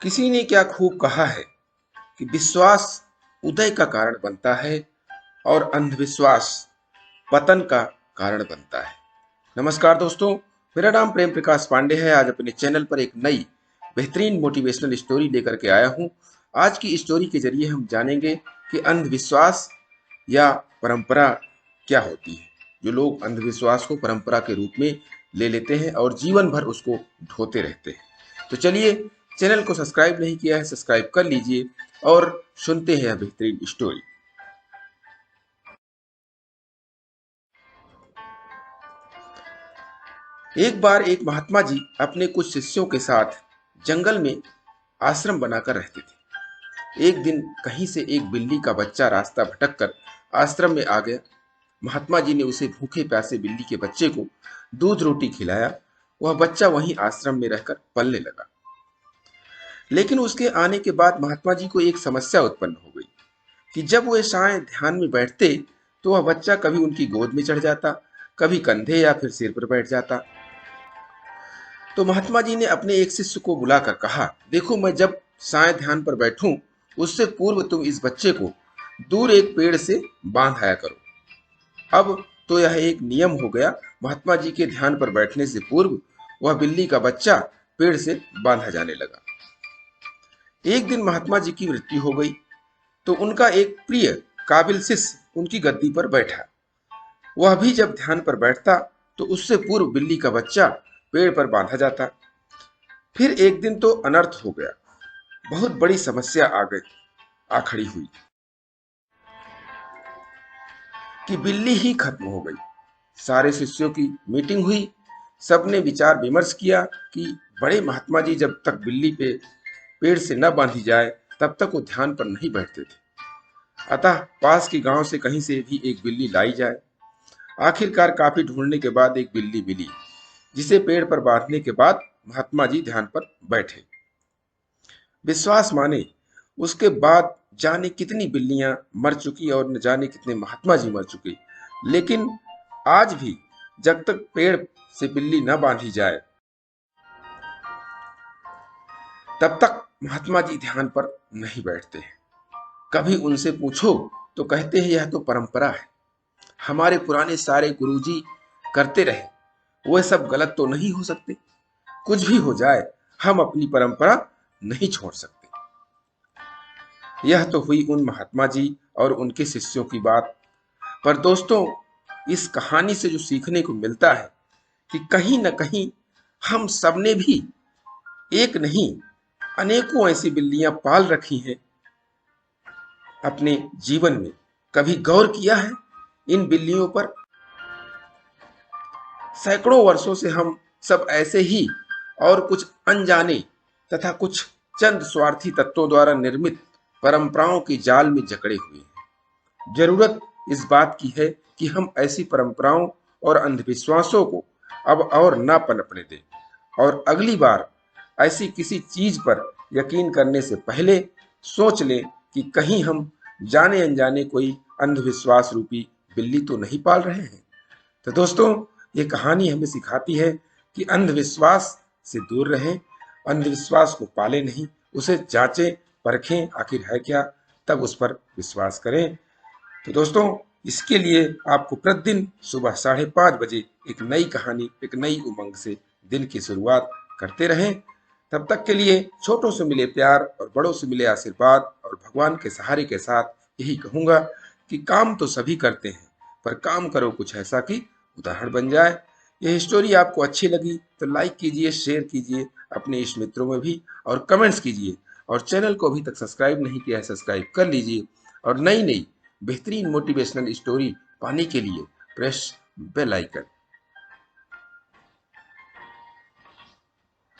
किसी ने क्या खूब कहा है कि विश्वास उदय का कारण बनता है और अंधविश्वास पतन का कारण बनता है। नमस्कार दोस्तों, मेरा नाम प्रेम प्रकाश पांडे है। आज अपने चैनल पर एक नई बेहतरीन मोटिवेशनल स्टोरी लेकर के आया हूं। आज की स्टोरी के जरिए हम जानेंगे कि अंधविश्वास या परंपरा क्या होती है। जो लोग अंधविश्वास को परंपरा के रूप में ले लेते हैं और जीवन भर उसको ढोते रहते हैं। तो चलिए, चैनल को सब्सक्राइब नहीं किया है, सब्सक्राइब कर लीजिए और सुनते हैं यह बेहतरीन स्टोरी। एक बार एक महात्मा जी अपने कुछ शिष्यों के साथ जंगल में आश्रम बनाकर रहते थे। एक दिन कहीं से एक बिल्ली का बच्चा रास्ता भटक कर आश्रम में आ गया। महात्मा जी ने उसे भूखे प्यासे बिल्ली के बच्चे को दूध रोटी खिलाया। वह बच्चा वहीं आश्रम में रहकर पलने लगा। लेकिन उसके आने के बाद महात्मा जी को एक समस्या उत्पन्न हो गई कि जब वे साय ध्यान में बैठते तो वह बच्चा कभी उनकी गोद में चढ़ जाता, कभी कंधे या फिर सिर पर बैठ जाता। तो महात्मा जी ने अपने एक शिष्य को बुलाकर कहा, देखो, मैं जब साय ध्यान पर बैठूं उससे पूर्व तुम इस बच्चे को दूर एक पेड़ से बांध आया करो। अब तो यह एक नियम हो गया। महात्मा जी के ध्यान पर बैठने से पूर्व वह बिल्ली का बच्चा पेड़ से बांधा जाने लगा। एक दिन महात्मा जी की मृत्यु हो गई तो उनका एक प्रिय काबिल शिष्य उनकी गद्दी पर बैठा। वह भी जब ध्यान पर बैठता तो उससे पूर्व बिल्ली का बच्चा पेड़ पर बांधा जाता। फिर एक दिन तो अनर्थ हो गया। बहुत बड़ी समस्या आ खड़ी हुई कि बिल्ली ही खत्म हो गई। सारे शिष्यों की मीटिंग हुई। सबने विचार विमर्श किया कि बड़े महात्मा जी जब तक बिल्ली पे पेड़ से न बांधी जाए तब तक वो ध्यान पर नहीं बैठते थे। अतः पास के गांव से कहीं से भी एक बिल्ली लाई जाए। आखिरकार काफी ढूंढने के बाद एक बिल्ली मिली, जिसे पेड़ पर बांधने के बाद महात्मा जी ध्यान पर बैठे। विश्वास माने उसके बाद जाने कितनी बिल्लियां मर चुकी और न जाने कितने महात्मा जी मर चुके, लेकिन आज भी जब तक पेड़ से बिल्ली न बांधी जाए तब तक महात्मा जी ध्यान पर नहीं बैठते हैं। कभी उनसे पूछो तो कहते हैं यह तो परंपरा है, हमारे पुराने सारे गुरुजी करते रहे, वह सब गलत तो नहीं हो सकते। कुछ भी हो जाए हम अपनी परंपरा नहीं छोड़ सकते। यह तो हुई उन महात्मा जी और उनके शिष्यों की बात। पर दोस्तों, इस कहानी से जो सीखने को मिलता है कि कहीं न कहीं हम सबने भी एक नहीं अनेकों ऐसी बिल्लियां पाल रखी हैं अपने जीवन में। कभी गौर किया है इन बिल्लियों पर? सैकड़ों वर्षों से हम सब ऐसे ही और कुछ अनजाने तथा कुछ चंद स्वार्थी तत्वों द्वारा निर्मित परंपराओं के जाल में जकड़े हुए हैं। जरूरत इस बात की है कि हम ऐसी परंपराओं और अंधविश्वासों को अब और ना पनपने दें और अगली बार ऐसी किसी चीज पर यकीन करने से पहले सोच लें कि कहीं हम जाने अनजाने कोई अंधविश्वास रूपी बिल्ली तो नहीं पाल रहे हैं। तो दोस्तों, ये कहानी हमें सिखाती है कि अंधविश्वास से दूर रहें, अंधविश्वास को पाले नहीं, उसे जांचें परखें आखिर है क्या, तब उस पर विश्वास करें। तो दोस्तों, इसके लिए आपको प्रतिदिन सुबह 5:30 बजे एक नई कहानी, एक नई उमंग से दिन की शुरुआत करते रहें। तब तक के लिए छोटों से मिले प्यार और बड़ों से मिले आशीर्वाद और भगवान के सहारे के साथ यही कहूंगा कि काम तो सभी करते हैं, पर काम करो कुछ ऐसा कि उदाहरण बन जाए। यह स्टोरी आपको अच्छी लगी तो लाइक कीजिए, शेयर कीजिए अपने इष्ट मित्रों में भी और कमेंट्स कीजिए। और चैनल को अभी तक सब्सक्राइब नहीं किया है, सब्सक्राइब कर लीजिए और नई नई बेहतरीन मोटिवेशनल स्टोरी पाने के लिए प्रेस बेल आइकन।